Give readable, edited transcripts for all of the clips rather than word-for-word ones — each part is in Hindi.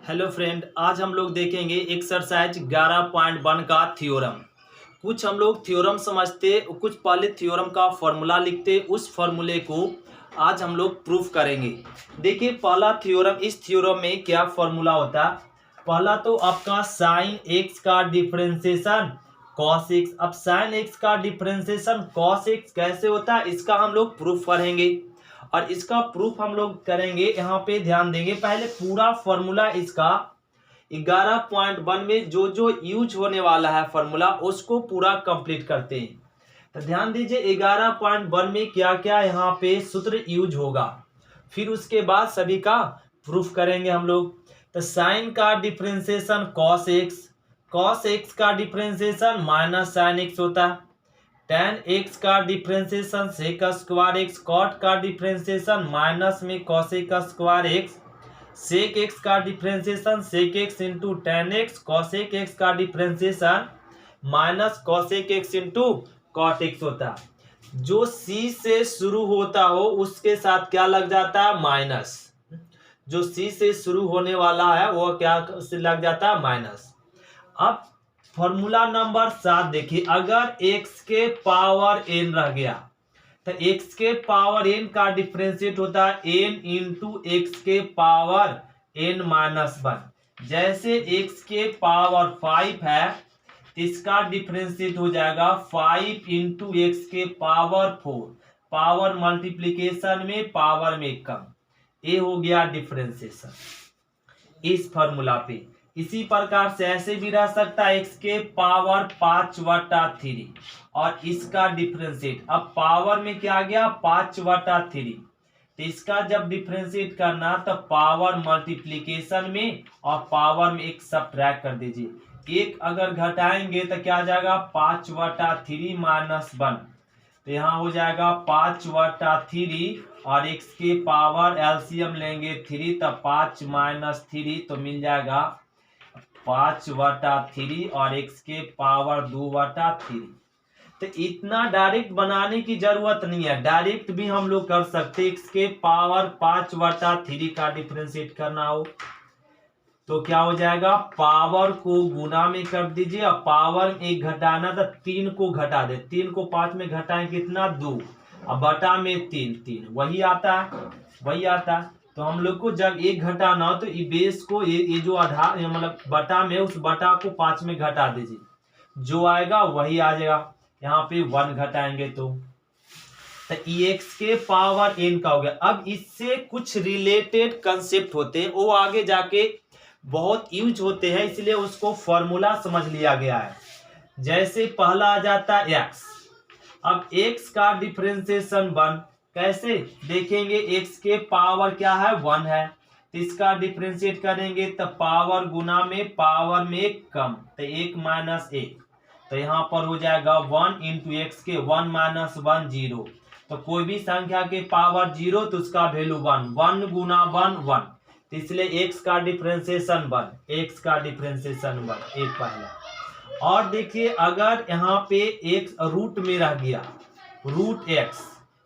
हेलो फ्रेंड, आज हम लोग देखेंगे एक्सरसाइज 11.1 का थ्योरम। कुछ हम लोग थ्योरम समझते, कुछ पहले थ्योरम का फॉर्मूला लिखते, उस फॉर्मूले को आज हम लोग प्रूफ करेंगे। देखिए पहला थ्योरम, इस थ्योरम में क्या फॉर्मूला होता है। पहला तो आपका साइन एक्स का डिफरेंशिएशन कॉस एक्स। अब साइन एक्स का डिफरेंशिएशन कॉस एक्स कैसे होता है, इसका हम लोग प्रूफ करेंगे। और इसका प्रूफ हम लोग करेंगे, यहाँ पे ध्यान देंगे। पहले पूरा फॉर्मूला इसका 11.1 में जो जो यूज होने वाला है फॉर्मूला, उसको पूरा कंप्लीट करते हैं। तो ध्यान दीजिए 11.1 में क्या क्या यहाँ पे सूत्र यूज होगा, फिर उसके बाद सभी का प्रूफ करेंगे हम लोग। तो साइन का डिफरेंशिएशन कॉस एक्स का डिफरेंशिएशन माइनस साइन एक्स होता है। tan x का differentiation sec square x, cot का डिफरेंशिएशन माइनस में cosec square x, sec x का differentiation sec x into tan x, cosec x का differentiation minus cosec x into cot x होता है। जो c से शुरू होता हो उसके साथ क्या लग जाता है, माइनस। जो c से शुरू होने वाला है वो क्या से लग जाता है, माइनस। अब फॉर्मूला नंबर 7 देखिए, अगर x के पावर n रह गया तो x के पावर n का डिफरेंशिएट होता है n इंटू एक्स के पावर n माइनस 1। जैसे x के पावर 5 है तो इसका डिफरेंशिएट हो जाएगा 5 इंटू एक्स के पावर 4। पावर मल्टीप्लीकेशन में पावर में कम, ये हो गया डिफरेंशिएशन इस फॉर्मूला पे। इसी प्रकार से ऐसे भी रह सकता है x के पावर 5/3 और इसका डिफरेंशिएट। अब पावर में क्या आ गया, 5/3, तो इसका जब डिफरेंशिएट करना तो पावर मल्टीप्लीकेशन में और पावर में एक सब्ट्रैक्ट कर दीजिए। एक अगर घटाएंगे तो क्या आ जाएगा, 5/3 माइनस 1, तो यहाँ हो जाएगा 5/3 और x के पावर एलसीएम लेंगे 3, तो 5 माइनस 3 तो मिल जाएगा 5/3 और x के पावर 2/3। तो इतना डायरेक्ट बनाने की जरूरत नहीं है, डायरेक्ट भी हम लोग कर सकते। x के पावर 5/3 का डिफरेंशिएट करना हो तो क्या हो जाएगा, पावर को गुना में कर दीजिए और पावर एक घटाना तो 3 को घटा दे, 3 को 5 में घटाएं कितना, 2, और बटा में 3 वही आता है। तो हम लोग को जब एक घटाना हो तो ये बेस को ये जो आधार मतलब बटा में, उस बटा को 5 में घटा दीजिए, जो आएगा वही आ जाएगा। यहाँ पे 1 घटाएंगे तो एक्स के पावर n का हो गया। अब इससे कुछ रिलेटेड कंसेप्ट होते हैं, वो आगे जाके बहुत यूज होते हैं, इसलिए उसको फॉर्मूला समझ लिया गया है। जैसे पहला आ जाता है x। अब x का डिफरेंशिएशन 1 कैसे देखेंगे, x के पावर क्या है, 1 है, तो इसका डिफरेंशिएट करेंगे तो पावर गुना में पावर में कम, तो 1 माइनस 1, तो यहाँ पर हो जाएगा 1 इंटू एक्स के 1 माइनस 1 0। तो कोई भी संख्या के पावर 0 तो उसका वैल्यू 1, 1 गुना 1 1, तो इसलिए x का डिफरेंशिएशन 1, x का डिफरेंशिएशन 1 एक पहला। और देखिए अगर यहाँ पे x रूट में रह गया, रूट x,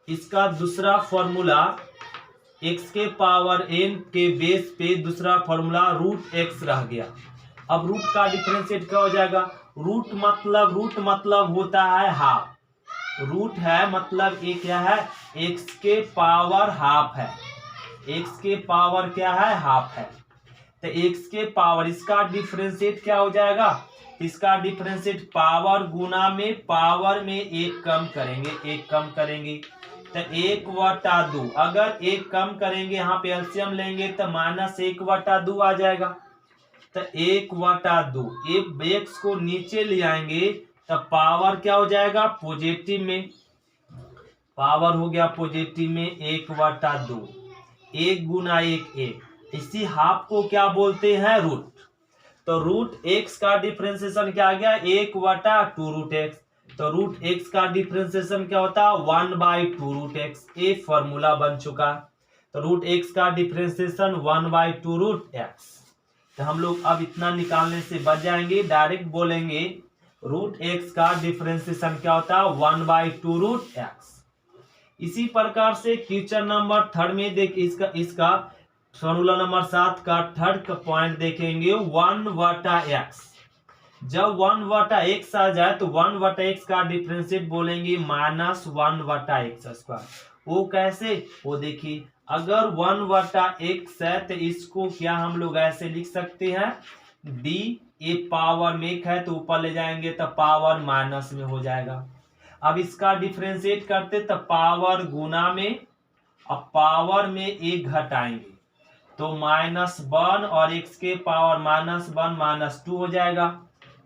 इसका दूसरा फॉर्मूला x के पावर n के बेस पे दूसरा फॉर्मूला रूट x रह गया। अब रूट का डिफरेंशिएट क्या हो जाएगा, रूट मतलब होता है हाफ। रूट है मतलब ये क्या है, x के पावर हाफ है, x के पावर क्या है, हाफ है। तो x के पावर, इसका डिफरेंशिएट क्या हो जाएगा, इसका डिफरेंशिएट पावर गुना में पावर में एक कम करेंगे, तो 1/2। अगर एक कम करेंगे, यहाँ पे एलसीएम लेंगे तो माइनस 1/2 आ जाएगा, तो 1/2। एक एक्स को नीचे ले आएंगे तो पावर क्या हो जाएगा, पॉजिटिव में, पावर हो गया पॉजिटिव में 1/2, 1 गुना 1 इसी हाफ को क्या बोलते हैं, रूट। तो रूट एक्स का डिफरेंशिएशन क्या आ गया, 1/2 रूट एक्स। तो रूट एक्स का डिफरेंशिएशन क्या होता है, 1/2 रूट एक्स। ये फॉर्मूला बन चुका। तो रूट एक्स का डिफरेंशिएशन 1/2 रूट एक्स। तो हम लोग अब इतना निकालने से बच जाएंगे, डायरेक्ट बोलेंगे रूट एक्स का डिफरेंशिएशन क्या होता है, 1/2 रूट एक्स। इसी प्रकार से क्वेश्चन नंबर 3 में देख इसका फॉर्मूला नंबर 7 का थर्ड का पॉइंट देखेंगे 1/x। जब 1/x आ जाए तो 1/x का डिफरेंशिएट बोलेंगे -1/x²। वो कैसे, वो देखिए, अगर 1/x है तो इसको क्या हम लोग ऐसे लिख सकते हैं, d, ये पावर में एक है तो ऊपर ले जाएंगे तो पावर माइनस में हो जाएगा। अब इसका डिफरेंशिएट करते तो पावर गुना में, अब पावर में एक घटाएंगे तो -1 और x के पावर -1 -2 हो जाएगा,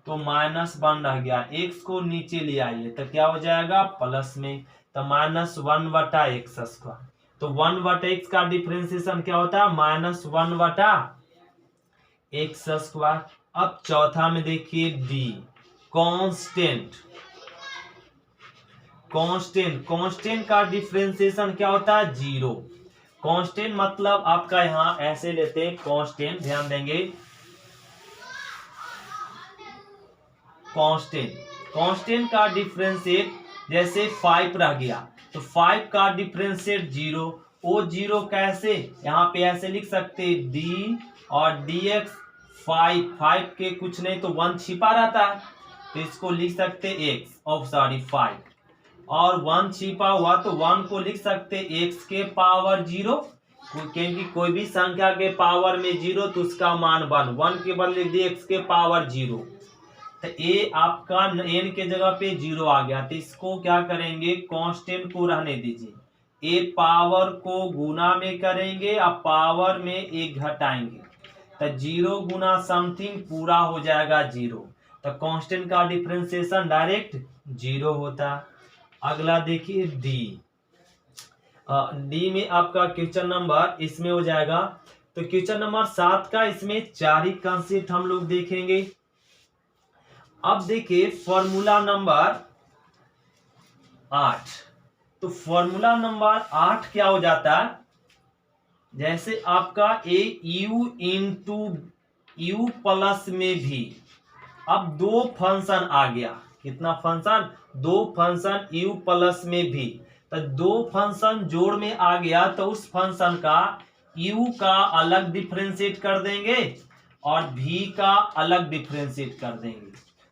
तो -1 रह गया। x को नीचे ले आइए तो क्या हो जाएगा, प्लस में, तो -1/x²। तो 1/x का डिफरेंशिएशन क्या होता है, -1/x²। अब चौथा में देखिए d, कांस्टेंट। कांस्टेंट का डिफरेंशिएशन क्या होता है, 0। कांस्टेंट मतलब आपका यहां ऐसे लेते हैं कांस्टेंट, ध्यान देंगे, कांस्टेंट का डिफरेंशिएट जैसे 5 रह गया तो 5 का डिफरेंशिएट 0। वो 0 कैसे, यहाँ पे ऐसे लिख सकते d और dx, 5 के कुछ नहीं तो 1 छिपा रहता है तो इसको लिख सकते x, और सॉरी 5, और 1 छिपा हुआ तो 1 को लिख सकते x के पावर 0, क्योंकि कोई भी संख्या के पावर में 0 तो उसका मान 1 के बदले लिख दिए x के पावर 0। तो ये आपका n के जगह पे 0 आ गया, तो इसको क्या करेंगे, कांस्टेंट को रहने दीजिए, ए पावर को गुना में करेंगे और पावर में एक घटाएंगे तो 0 गुना समथिंग पूरा हो जाएगा 0। तो कांस्टेंट का डिफरेंशिएशन डायरेक्ट 0 होता है। अगला देखिए डी में आपका क्वेश्चन नंबर इसमें हो जाएगा, तो क्वेश्चन नंबर 7 का इसमें 4 ही कंसेप्ट हम लोग देखेंगे। अब देखिए फॉर्मूला नंबर 8, तो फॉर्मूला नंबर 8 क्या हो जाता है, जैसे आपका ए यू इंटू यू प्लस में भी, अब 2 फंक्शन आ गया, कितना फंक्शन, 2 फंक्शन यू प्लस में भी, तो 2 फंक्शन जोड़ में आ गया तो उस फंक्शन का यू का अलग डिफरेंशिएट कर देंगे और भी का अलग डिफरेंशिएट कर देंगे,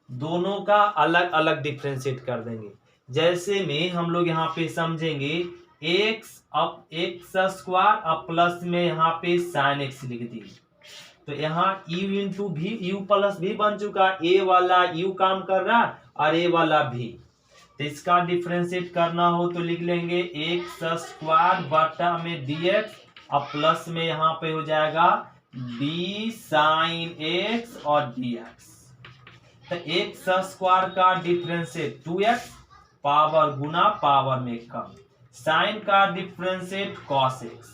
दोनों का अलग अलग डिफरेंशिएट कर देंगे। जैसे में हम लोग यहाँ पे समझेंगे x अब x² अब प्लस में यहाँ पे sin x लिख दी, तो यहाँ u इंटू भी, u प्लस भी बन चुका, a वाला u काम कर रहा और a वाला भी, तो इसका डिफरेंशिएट करना हो तो लिख लेंगे x² बटा में dx अब प्लस में यहाँ पे हो जाएगा d sin x और dx। तो x² का डिफरेंशिएट 2x, पावर गुना पावर में कम, साइन का डिफरेंशिएट cos x,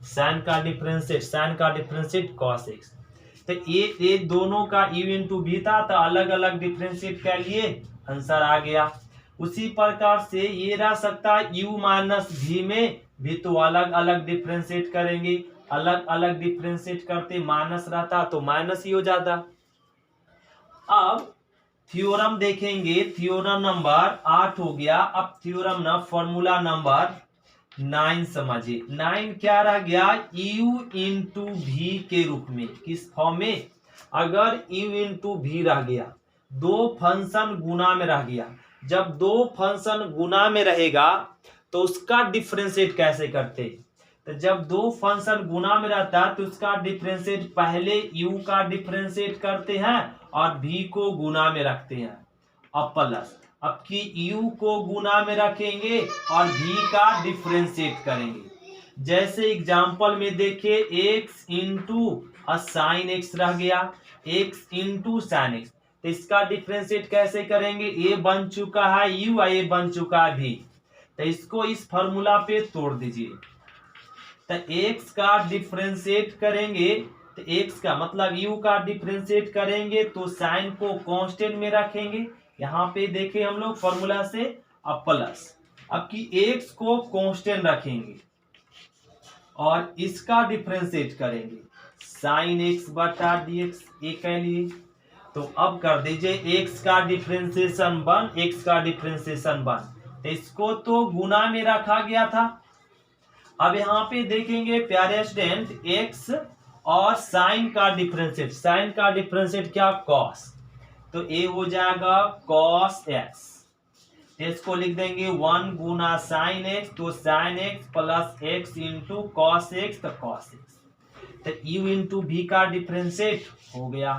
साइन का डिफरेंशिएट cos x। तो ये दोनों का u इंटू भी था तो अलग अलग डिफरेंशिएट कर लिए, आंसर आ गया। उसी प्रकार से ये रह सकता है u माइनस भी में भी, तो अलग अलग डिफरेंशिएट करेंगे, अलग अलग डिफरेंशिएट करते माइनस रहता तो माइनस ही हो जाता। अब थ्योरम देखेंगे, थ्योरम नंबर 8 हो गया। अब थ्योरम ना फॉर्मूला नंबर 9 समझिए, 9 क्या रह गया, u इंटू भी के रूप में, किस फॉर्म में, अगर u इंटू भी रह गया, 2 फंक्शन गुना में रह गया, जब 2 फंक्शन गुना में रहेगा तो उसका डिफरेंशिएट कैसे करते, तो जब 2 फंक्शन गुना में रहता है तो उसका डिफरेंशिएट पहले u का डिफरेंशिएट करते हैं और v को गुना में रखते हैं, अब प्लस, अब की u को गुना में रखेंगे और v का डिफरेंशिएट करेंगे। जैसे एग्जांपल में देखिए x इंटू साइन x रह गया, x इंटू साइन x, तो इसका डिफरेंशिएट कैसे करेंगे, a बन चुका है u, a बन चुका है v, तो इसको इस फॉर्मूला पे तोड़ दीजिए, तो x का डिफरेंशिएट करेंगे, तो x का मतलब u का डिफरेंशिएट करेंगे तो साइन को कांस्टेंट में रखेंगे, यहाँ पे देखें हम लोग फॉर्मूला से, अब प्लस, अब की x को कांस्टेंट रखेंगे और इसका डिफरेंशिएट करेंगे साइन x बटा dx, ये कह लिए। तो अब कर दीजिए x का डिफरेंशिएशन 1, x का डिफरेंशिएशन 1, तो इसको तो गुना में रखा गया था, अब यहाँ पे देखेंगे प्यारे स्टूडेंट एक्स और साइन का डिफरेंशिएट, साइन का डिफरेंशिएट क्या कॉस, तो ए हो जाएगा कॉस एक्स, इसको लिख देंगे 1 गुना साइन एक्स, तो sine x plus x into cos x, तो कॉस एक्स, तो यू इंटू भी का डिफरेंशिएट हो गया।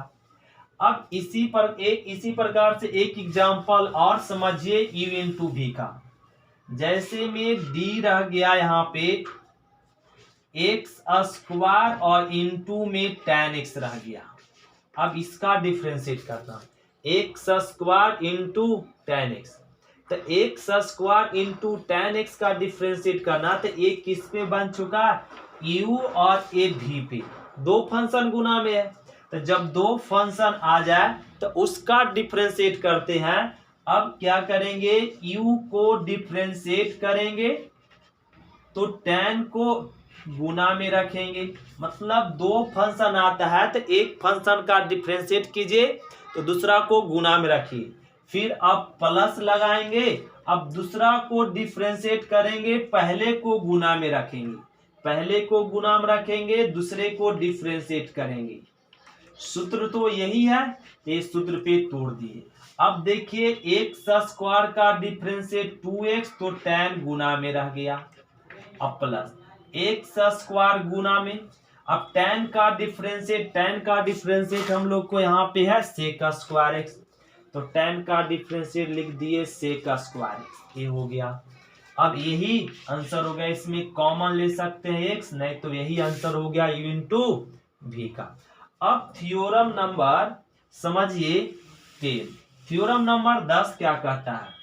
अब इसी प्रकार से एक एग्जांपल और समझिए यू इंटू भी का। जैसे में डी रह गया यहाँ पे एक्स स्क्वायर और इंटू में tan एक्स रह गया। अब इसका डिफरेंशिएट करना, x square into tan x, तो x square into tan x का डिफरेंशिएट करना, तो एक किस पे बन चुका u और ए भी पे, दो फंक्शन गुना में है, तो जब दो फंक्शन आ जाए तो उसका डिफरेंशिएट करते हैं। अब क्या करेंगे, u को डिफरेंशिएट करेंगे तो tan को गुना में रखेंगे, मतलब दो फंक्शन आता है तो एक फंक्शन का डिफरेंशिएट कीजिए तो दूसरा को गुना में रखिए, फिर अब प्लस लगाएंगे, अब दूसरा को डिफरेंशिएट करेंगे, पहले को गुना में रखेंगे, पहले को गुना में रखेंगे, दूसरे को डिफरेंशिएट करेंगे। सूत्र तो यही है, इस सूत्र पे तोड़ दिए। अब देखिए एक्स स्क्वायर का डिफरेंशिएट 2x, तो tan गुना में रह गया, अब प्लस एक्स स्क्वायर गुना में, अब tan का डिफरेंशिएट हम लोग को यहाँ पे है सेक स्क्वायर एक्स, तो tan का डिफरेंशिएट लिख दिए सेक स्क्वायर एक्स, ये हो गया। अब यही आंसर हो गया, इसमें कॉमन ले सकते हैं एक्स, नहीं तो यही आंसर हो गया यू इंटू भी का। अब थ्योरम नंबर समझिए 10, थ्योरम नंबर 10 क्या कहता है,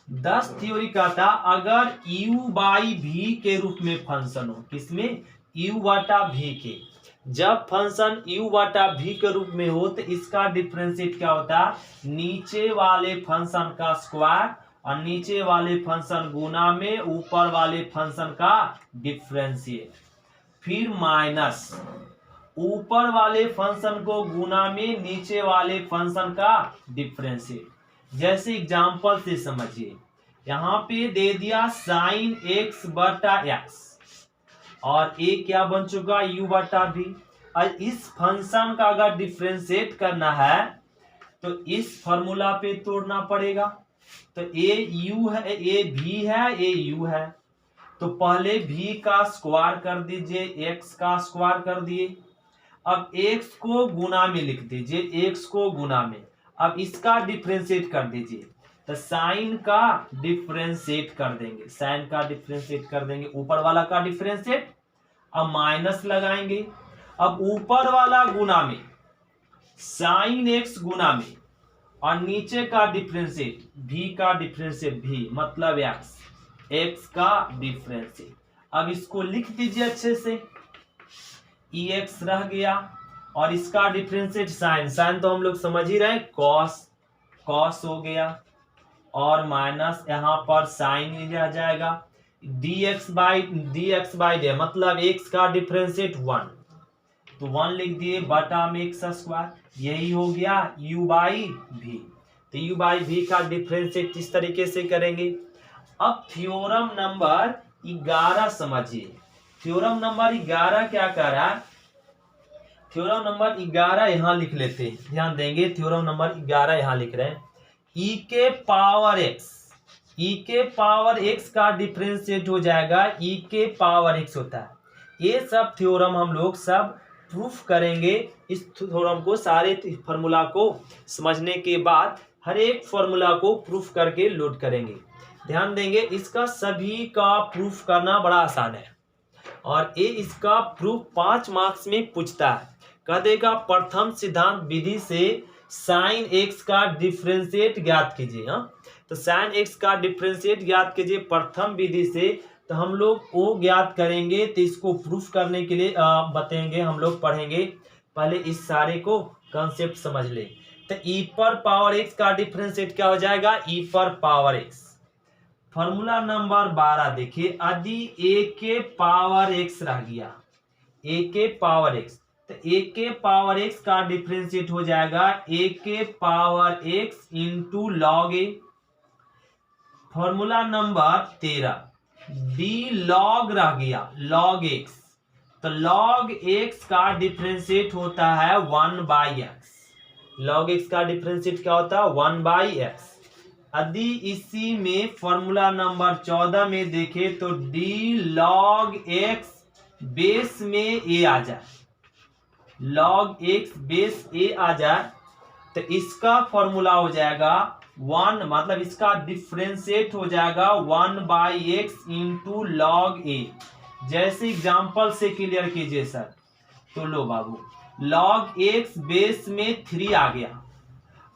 10 थ्योरी कहता अगर u बाई भी के रूप में फंक्शन हो, किसमें u बटा भी के, जब फंक्शन u बटा भी के रूप में हो तो इसका डिफरेंशिएट क्या होता है, नीचे वाले फंक्शन का स्क्वायर और नीचे वाले फंक्शन गुना में ऊपर वाले फंक्शन का डिफरेंशिएट, फिर माइनस ऊपर वाले फंक्शन को गुना में नीचे वाले फंक्शन का डिफरेंशिएट। जैसे एग्जांपल से समझिए, यहाँ पे दे दिया साइन एक्स बटा एक्स और ए क्या बन चुका u बटा भी। और इस फंक्शन का अगर डिफरेंशिएट करना है तो इस फॉर्मूला पे तोड़ना पड़ेगा, तो ए u है, ए भी है, ए u है, तो पहले v का स्क्वायर कर दीजिए, x का स्क्वायर कर दिए, अब x को गुना में लिख दीजिए, x को गुना में, अब इसका डिफरेंशिएट कर दीजिए, तो साइन का डिफरेंशिएट कर देंगे, साइन का डिफरेंशिएट कर देंगे, ऊपर वाला का डिफरेंशिएट, अब माइनस लगाएंगे, अब ऊपर वाला गुना में साइन एक्स गुना में और नीचे का डिफरेंशिएट v का डिफरेंशिएट v मतलब x का डिफरेंशिएट। अब इसको लिख दीजिए अच्छे से, ex रह गया और इसका डिफरेंशिएट साइन, साइन तो हम लोग समझ ही रहे, कॉस हो गया और माइनस यहाँ पर साइन ही रह जाएगा, dx बाई डी मतलब x का डिफरेंशिएट 1, तो 1 लिख दिए बटा में एक्स स्क्वायर, यही हो गया u बाई भी, तो u बाई भी का डिफरेंशिएट इस तरीके से करेंगे। अब थ्योरम नंबर 11 समझिए, थ्योरम नंबर 11 क्या कह रहा है, थ्योरम नंबर 11 यहाँ लिख लेते हैं, ध्यान देंगे, थ्योरम नंबर 11 यहाँ लिख रहे हैं, e के पावर x का डिफरेंशिएट हो जाएगा e के पावर x होता है। ये सब थ्योरम हम लोग सब प्रूफ करेंगे, इस थ्योरम को सारे फॉर्मूला को समझने के बाद हर एक फॉर्मूला को प्रूफ करके लोड करेंगे। ध्यान देंगे, इसका सभी का प्रूफ करना बड़ा आसान है और ये इसका प्रूफ 5 मार्क्स में पूछता है। कह देगा प्रथम सिद्धांत विधि से साइन एक्स का डिफरेंशिएट ज्ञात कीजिए। हाँ, तो साइन एक्स का डिफरेंशिएट ज्ञात कीजिए प्रथम विधि से, तो हम लोग वो ज्ञात करेंगे, तो इसको प्रूफ करने के लिए बताएंगे, हम लोग पढ़ेंगे। पहले इस सारे को कॉन्सेप्ट समझ ले। तो ई पर पावर एक्स का डिफरेंशिएट क्या हो जाएगा, ई पर पावर एक्स। फॉर्मूला नंबर 12 देखिए, यदि ए के पावर एक्स रह गया, ए के पावर एक्स, तो ए के पावर एक्स का डिफरेंशिएट हो जाएगा ए के पावर एक्स इंटू लॉग ए। फॉर्मूला नंबर 13, डी लॉग रह गया लॉग एक्स, तो लॉग एक्स का डिफरेंशिएट होता है 1/x। लॉग एक्स का डिफरेंशिएट क्या होता है 1/x। यदि इसी में फॉर्मूला नंबर 14 में देखें तो डी लॉग एक्स बेस में ए आ जाए, लॉग एक्स बेस ए आ जाए तो इसका फॉर्मूला हो जाएगा 1, मतलब इसका डिफरेंशिएट हो जाएगा 1/x इंटू लॉग ए। जैसे एग्जांपल से क्लियर कीजिए सर। तो लो बाबू, लॉग एक्स बेस में 3 आ गया,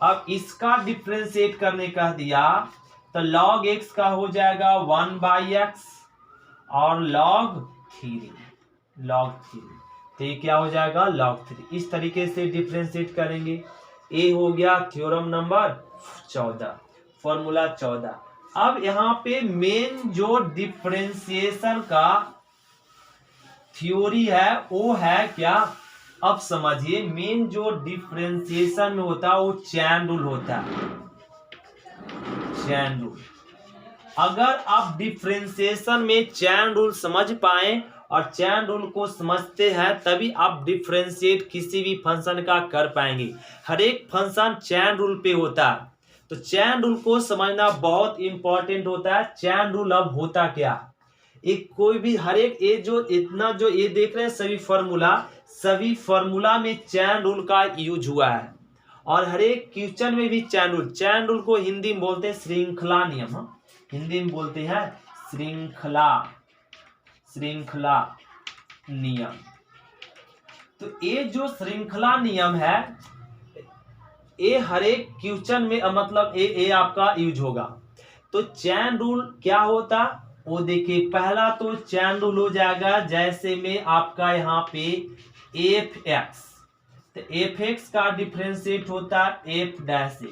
अब इसका डिफरेंशिएट करने कह दिया तो log x का हो जाएगा 1/x और log 3, तो ये क्या हो जाएगा log 3। इस तरीके से डिफरेंशिएट करेंगे। ए हो गया थ्योरम नंबर 14, फॉर्मूला 14। अब यहाँ पे मेन जो डिफरेंशिएशन का थ्योरी है वो है क्या, अब समझिए मेन जो डिफरेंशिएशन में होता है वो चैन रूल होता है, चैन रूल। अगर आप डिफरेंशिएशन में चैन रूल समझ पाए और चैन रूल को समझते हैं तभी आप डिफरेंशिएट किसी भी फंक्शन का कर पाएंगे। हर एक फंक्शन चैन रूल पे होता है, तो चैन रूल को समझना बहुत इंपॉर्टेंट होता है। चैन रूल अब होता क्या, एक कोई भी हर एक ये जो इतना जो ये देख रहे हैं सभी फॉर्मूला में चैन रूल का यूज हुआ है और हर एक क्वेश्चन में भी चैन रूल को हिंदी में बोलते हैं श्रृंखला नियम। हिंदी में बोलते हैं श्रृंखला नियम। तो ये जो श्रृंखला नियम है ये हर एक क्वेश्चन में मतलब ये आपका यूज होगा। तो चैन रूल क्या होता वो देखिए, पहला तो चैन रूल हो जाएगा जैसे में आपका यहाँ पे f(x), तो f(x) का डिफरेंशिएट होता है f'।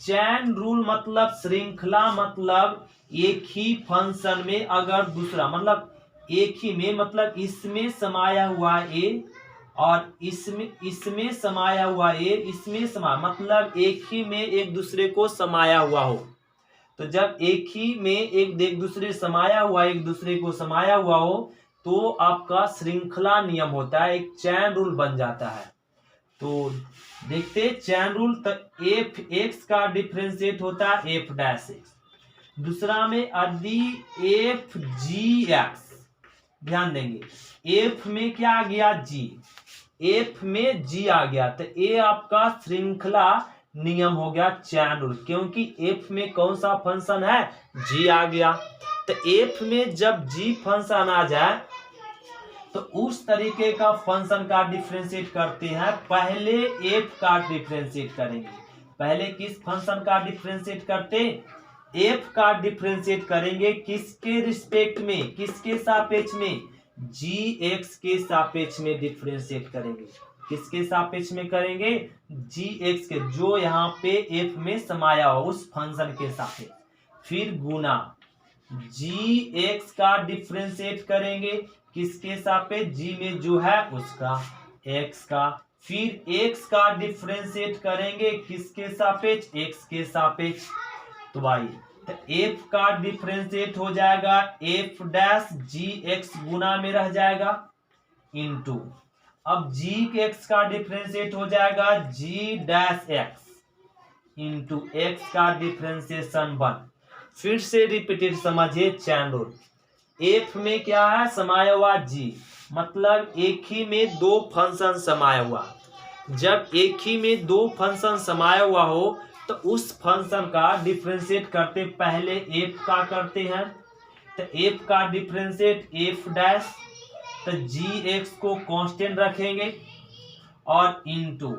चैन रूल मतलब श्रृंखला, मतलब एक ही फंक्शन में अगर दूसरा मतलब एक ही में मतलब इसमें समाया हुआ ए और इसमें समाया हुआ ए, इसमें मतलब एक ही में एक दूसरे को समाया हुआ हो, तो जब एक ही में एक दूसरे समाया हुआ एक दूसरे को समाया हुआ हो तो आपका श्रृंखला नियम होता है, एक चैन रूल बन जाता है। तो देखते चैन रूल, तो f(x) का डिफरेंशिएट होता है f'। दूसरा में यदि f(g(x), ध्यान देंगे f में क्या आ गया g, f में g आ गया तो ये आपका श्रृंखला नियम हो गया चैन रूल, क्योंकि f में कौन सा फंक्शन है g आ गया। तो f में जब g फंक्शन आ जाए तो उस तरीके का फंक्शन का डिफरेंशिएट करते हैं। पहले f का डिफरेंशिएट करेंगे, पहले किस फंक्शन का डिफरेंशिएट करते, f का डिफरेंशिएट करेंगे किसके रिस्पेक्ट में, किसके सापेक्ष में, gx के सापेक्ष में डिफरेंशिएट करेंगे। किसके सापेक्ष में करेंगे, gx के, जो यहाँ पे f में समाया हो उस फंक्शन के सापेक्ष। फिर गुना gx का डिफरेंशिएट करेंगे किसके सापेक्ष, g में जो है उसका, x का। फिर x का डिफरेंशिएट करेंगे किसके सापेक्ष, x के सापेक्ष। तो भाई तो f का डिफरेंशिएट हो जाएगा f'(gx) गुना में रह जाएगा इंटू, अब gx का डिफरेंशिएट हो जाएगा g'(x) इंटू x का डिफरेंशिएशन 1। फिर से रिपीटेड समझिए चैन रूल। f में क्या है समाया हुआ g, मतलब एक ही में दो फंक्शन समाया हुआ। जब एक ही में दो फंक्शन समाया हुआ हो तो उस फंक्शन का डिफरेंशिएट करते पहले f का करते हैं, तो f का डिफरेंशिएट f', तो gx को कांस्टेंट रखेंगे और इनटू,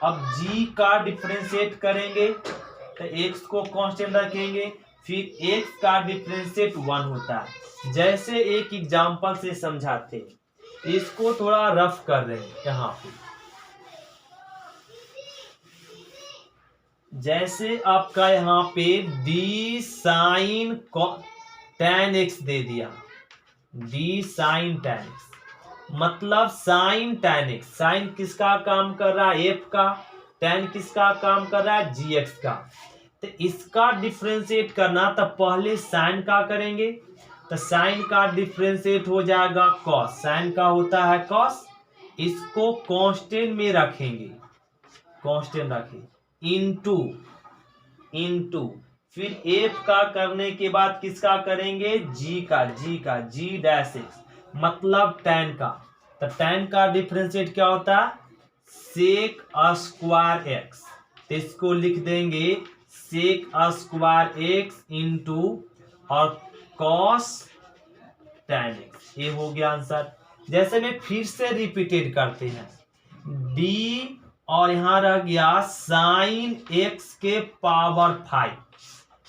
अब g का डिफरेंशिएट करेंगे तो x को कांस्टेंट रखेंगे, फिर x का डिफरेंशिएट 1 होता है। जैसे एक एग्जांपल से समझाते हैं, इसको थोड़ा रफ कर रहे हैं यहाँ पे। जैसे आपका यहाँ पे d sin tan x दे दिया, d sin tan x मतलब sin tan x, sin किसका काम कर रहा है f का, tan किसका काम कर रहा है gx का। तो इसका डिफरेंशिएट करना तो पहले sin का करेंगे तो साइन का डिफरेंशिएट हो जाएगा कॉस, साइन का होता है कॉस, इसको कांस्टेंट में रखेंगे, कांस्टेंट रखें इनटू फिर एफ का करने के बाद किसका करेंगे, जी का, जी डैश एक्स मतलब tan का। तो tan का डिफरेंशिएट क्या होता है, सेक स्क्वायर एक्स, तो इसको लिख देंगे सेक स्क्वायर एक्स इंटू और कॉस tan एक्स, ये हो गया आंसर। जैसे में फिर से रिपीटेड करते हैं, डी और यहां रह गया साइन एक्स के पावर 5,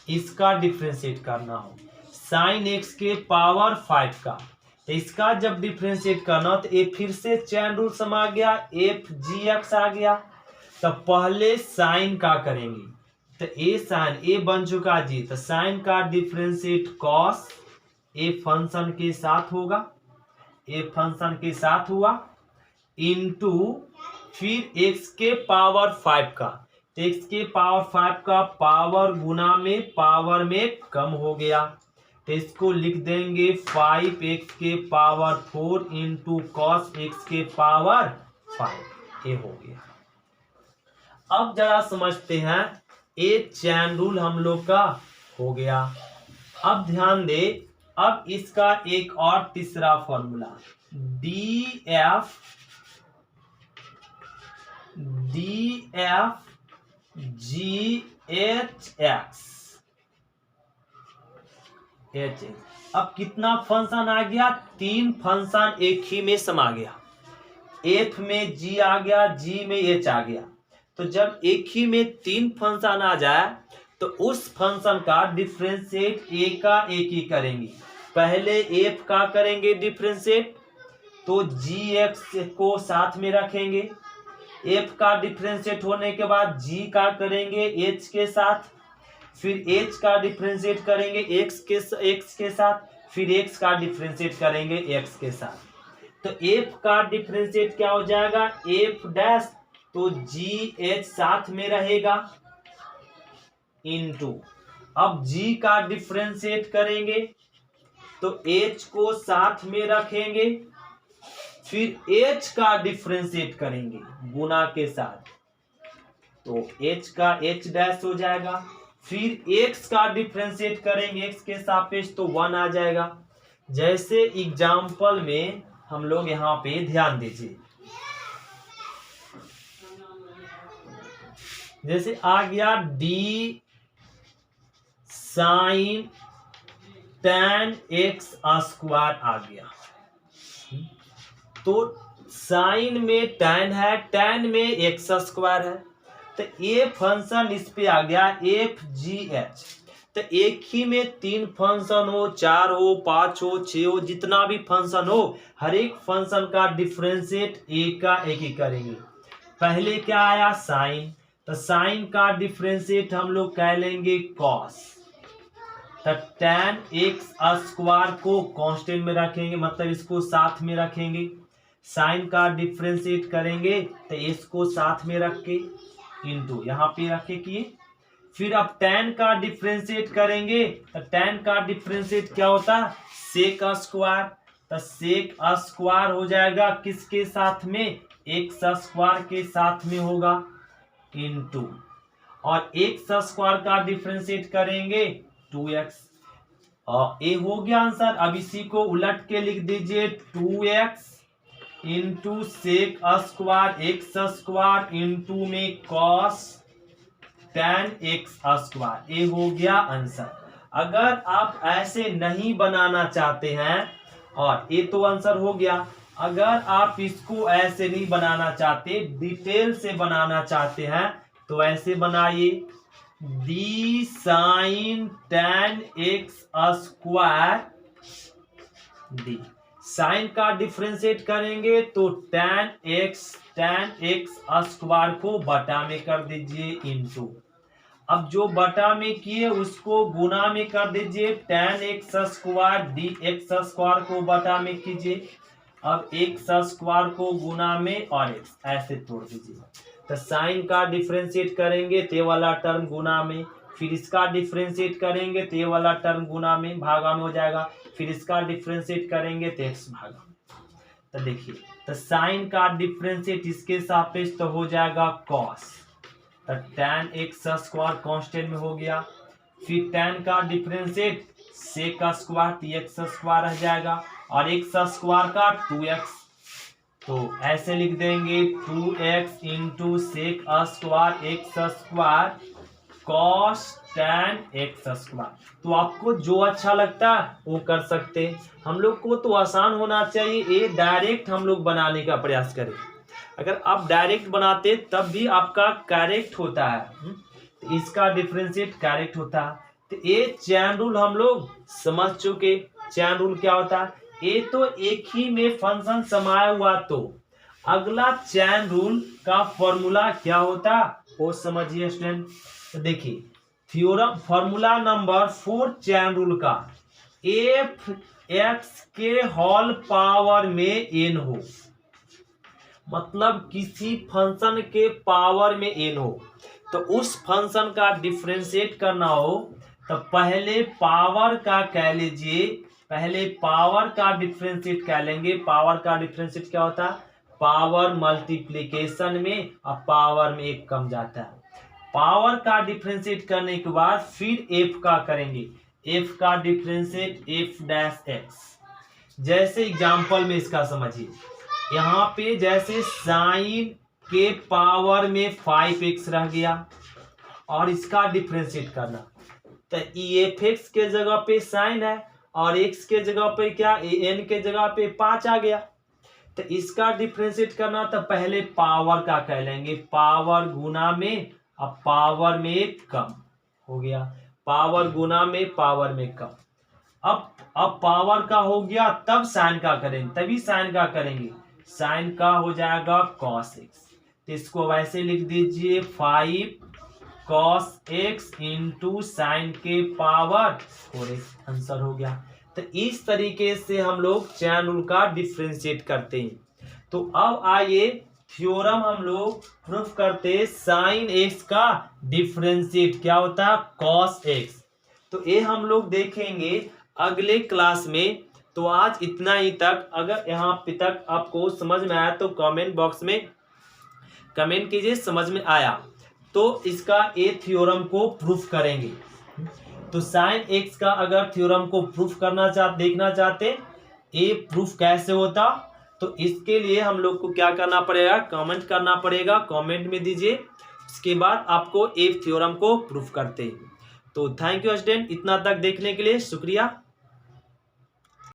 इसका डिफरेंशिएट करना हो, साइन एक्स के पावर 5 का, तो इसका जब डिफरेंशिएट करना हो तो ये फिर से चैन रूल समा गया, एफ जी एक्स आ गया। तो पहले साइन का करेंगे, तो ए साइन, ए बन चुका जी, तो साइन का डिफरेंशिएट कॉस, ए फंक्शन के साथ होगा, ए फंक्शन के साथ हुआ, इनटू फिर एक्स के पावर 5 का, तो एक्स के पावर 5 का पावर गुना में पावर में कम हो गया, तो इसको लिख देंगे 5x के पावर 4 इंटू कॉस एक्स के पावर 5, ये हो गया। अब जरा समझते हैं, ये चैन रूल हम लोग का हो गया। अब ध्यान दे, अब इसका एक और तीसरा formula, D F G H x, अब कितना फंक्शन आ गया, 3 फंक्शन एक ही में समा गया, एफ में जी आ गया, जी में एच आ गया। तो जब एक ही में 3 फंक्शन आ जाए तो उस फंक्शन का डिफरेंशिएट ए का एक ही करेंगे, पहले एफ का करेंगे डिफरेंशिएट, तो जी एक्स को साथ में रखेंगे, एफ का डिफरेंशिएट होने के बाद जी का करेंगे एच के साथ, फिर एच का डिफरेंशिएट करेंगे एक्स के साथ, फिर एक्स का डिफरेंशिएट करेंगे एक्स के साथ। तो एफ का डिफरेंशिएट क्या हो जाएगा, एफ डैश, तो जी एच साथ में रहेगा, इनटू अब जी का डिफरेंशिएट करेंगे तो एच को साथ में रखेंगे, फिर एच का डिफरेंशिएट करेंगे गुना के साथ, तो एच का एच डैश हो जाएगा, फिर एक्स का डिफरेंशिएट करेंगे एक्स के सापेक्ष, तो 1 आ जाएगा। जैसे एग्जाम्पल में हम लोग यहाँ पे ध्यान दीजिए, जैसे आ गया D sine tan x square आ गया, तो साइन में tan है, tan में एक्स स्क्वायर है, तो ये फंक्शन इस पे आ गया एफ जी एच। तो एक ही में 3 फंक्शन हो, 4 हो, 5 हो, 6 हो, जितना भी फंक्शन हो, हर एक फंक्शन का डिफरेंशिएट ए का एक ही करेंगे। पहले क्या आया साइन, तो साइन का डिफरेंशिएट हम लोग कह लेंगे कॉस, तो tan एक्स स्क्वायर को कांस्टेंट में रखेंगे, मतलब इसको साथ में रखेंगे, साइन का डिफरेंशिएट करेंगे तो इसको साथ में रख के इंटू यहाँ पे रखे किए, फिर अब tan का डिफरेंशिएट करेंगे, तो tan का डिफरेंशिएट क्या होता है, सेक स्क्वायर, तो सेक स्क्वायर हो जाएगा किसके साथ में, एक्स स्क्वायर के साथ में होगा, इनटू और एक्स स्क्वायर का डिफरेंशिएट करेंगे 2x, और ये हो गया आंसर। अब इसी को उलट के लिख दीजिए 2x into sec square x square into में कॉस tan एक्स स्क्वायर, ये हो गया आंसर। अगर आप ऐसे नहीं बनाना चाहते हैं, और ये तो आंसर हो गया, अगर आप इसको ऐसे नहीं बनाना चाहते, डिटेल से बनाना चाहते हैं, तो ऐसे बनाइए, d sine tan x square d, sine का डिफरेंशिएट करेंगे तो tan एक्स स्क्वायर को बटा में कर दीजिए इनटू, अब जो बटा में किए उसको गुना में कर दीजिए, tan x square D x square को बटा में कीजिए, अब एक्स स्क्वायर को गुना में और एक्स ऐसे तोड़ दीजिए, तो साइन का डिफरेंशिएट करेंगे ते वाला टर्म गुना में, फिर इसका डिफ्रेंशिएट करेंगे तो ये वाला टर्म गुना में भागा में हो जाएगा, फिर इसका डिफ्रेंशिएट करेंगे तो x भागा में। तो देखिए, तो साइन का डिफ्रेंशिएट इसके सापेक्ष तो हो जाएगा cos, तो tan x स्क्वायर कांस्टेंट में हो गया, फिर tan का डिफ्रेंशिएट sec का स्क्वायर तो x स्क्वायर रह जाएगा, और x स्क्वायर का 2x, तो ऐसे लिख देंगे 2x into sec square x square cos tan x square. तो आपको जो अच्छा लगता है वो कर सकते हैं, हम लोग को तो आसान होना चाहिए, ये डायरेक्ट हम लोग बनाने का प्रयास करें। अगर आप डायरेक्ट बनाते तब भी आपका करेक्ट होता है, तो इसका डिफरेंशिएट करेक्ट होता है। तो ये चैन रूल हम लोग समझ चुके। चैन रूल क्या होता है, ये तो एक ही में फंक्शन समाया हुआ, तो अगला चैन रूल का फॉर्मूला क्या होता वो समझिए स्टूडेंट। तो देखिए, theorem formula number 4 chain rule का, एफ एक्स के होल पावर में n हो, मतलब किसी फंक्शन के पावर में n हो, तो उस फंक्शन का डिफरेंशिएट करना हो तो पहले पावर का कह लीजिए, पहले पावर का डिफरेंशिएट कह लेंगे। पावर का डिफरेंशिएट क्या होता है, पावर मल्टीप्लिकेशन में और पावर में एक कम जाता है। पावर का डिफरेंशिएट करने के बाद फिर एफ का करेंगे, एफ का डिफरेंशिएट एफ डैश एक्स। जैसे एग्जांपल में इसका समझिए, यहाँ पे जैसे साइन के पावर में 5x रह गया और इसका डिफरेंशिएट करना, तो एफ एक्स के जगह पे साइन है और x के जगह पे क्या, n के जगह पे 5 आ गया, तो इसका डिफरेंशिएट करना तो पहले पावर का कह लेंगे, पावर गुना में अब पावर में कम हो गया, पावर गुना में पावर में कम। अब पावर का हो गया तब साइन का करेंगे, तभी साइन का करेंगे, साइन का हो जाएगा cos x। तो इसको वैसे लिख दीजिए 5 cos x इंटू साइन के पावर 4x, आंसर हो गया। तो इस तरीके से हम लोग चैन रूल का डिफरेंशिएट करते हैं। तो अब आइए थ्योरम हम लोग प्रूफ करते हैं, साइन x का डिफरेंशिएट क्या होता है, cos x। तो ये हम लोग देखेंगे अगले क्लास में। तो आज इतना ही तक। अगर यहाँ पे तक आपको समझ में आया तो कमेंट बॉक्स में कमेंट कीजिए समझ में आया, तो इसका ये थ्योरम को प्रूफ करेंगे। तो साइन x का अगर थ्योरम को प्रूफ करना देखना चाहते ये प्रूफ कैसे होता, तो इसके लिए हम लोग को क्या करना पड़ेगा, कमेंट करना पड़ेगा, कमेंट में दीजिए, उसके बाद आपको एक थ्योरम को प्रूफ करते हैं। तो थैंक यू स्टूडेंट, इतना तक देखने के लिए शुक्रिया।